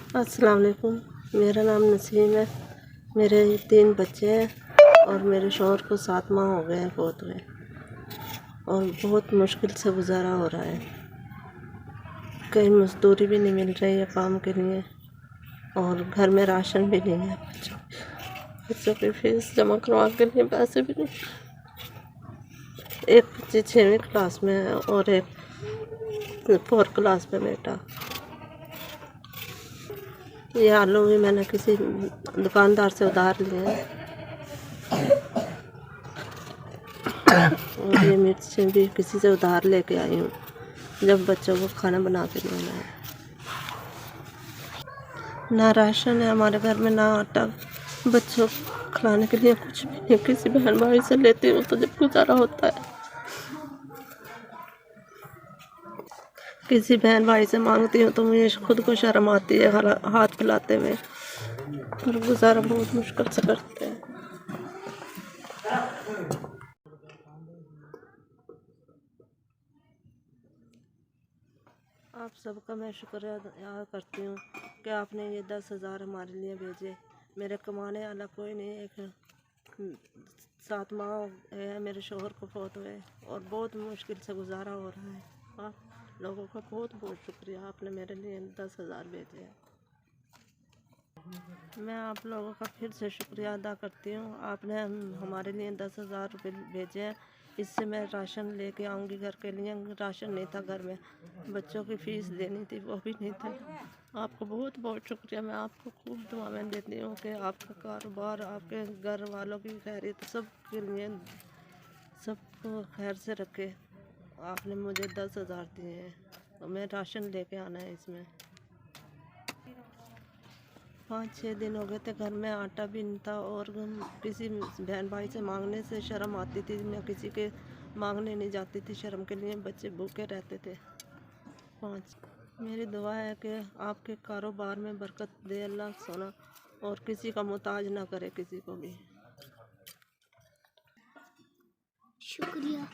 अस्सलाम वालेकुम। मेरा नाम नसीम है। मेरे 3 बच्चे हैं और मेरे शौहर को 7 माह हो गए हैं फौत हुए, और बहुत मुश्किल से गुजारा हो रहा है। कहीं मजदूरी भी नहीं मिल रही है काम के लिए, और घर में राशन भी नहीं है। बच्चों की फीस जमा करवा के लिए पैसे भी नहीं। एक बच्ची 6वीं क्लास में है और एक 4th क्लास में बेटा। ये आलू भी मैंने किसी दुकानदार से उधार लिए हैं, और ये मिर्चें भी किसी से उधार लेके आई हूँ जब बच्चों को खाना बना के देना है। ना राशन है हमारे घर में, ना आटा, बच्चों को खिलाने के लिए कुछ भी नहीं। किसी बहन भाई से लेती हूँ तो जब गुजारा होता है, किसी बहन भाई से मांगती हूँ तो मुझे खुद को शर्म आती है हाथ फैलाते हुए, और गुजारा बहुत मुश्किल से करते हैं। आप सबका मैं शुक्रिया अदा करती हूँ कि आपने ये 10,000 हमारे लिए भेजे। मेरे कमाने वाला कोई नहीं। एक 7 माह हो गए हैं मेरे शौहर को फौत हुए, और बहुत मुश्किल से गुजारा हो रहा है। आप लोगों का बहुत बहुत शुक्रिया, आपने मेरे लिए 10,000 भेजे हैं। मैं आप लोगों का फिर से शुक्रिया अदा करती हूँ। आपने हमारे लिए 10,000 रुपये भेजे हैं। इससे मैं राशन लेके आऊँगी घर के लिए। राशन नहीं था घर में, बच्चों की फ़ीस देनी थी, वो भी नहीं था। आपको बहुत बहुत शुक्रिया। मैं आपको खूब दुआएं देती हूँ कि आपका कारोबार, आपके घर वालों की खैरियत, सब के लिए सबको खैर से रखे। आपने मुझे 10,000 दिए हैं और मैं राशन लेके आना है। इसमें 5-6 दिन हो गए थे, घर में आटा भी नहीं था, और किसी बहन भाई से मांगने से शर्म आती थी। मैं किसी के मांगने नहीं जाती थी शर्म के लिए, बच्चे भूखे रहते थे। 5 मेरी दुआ है कि आपके कारोबार में बरकत दे अल्लाह सोना, और किसी का मोहताज ना करे किसी को भी। शुक्रिया।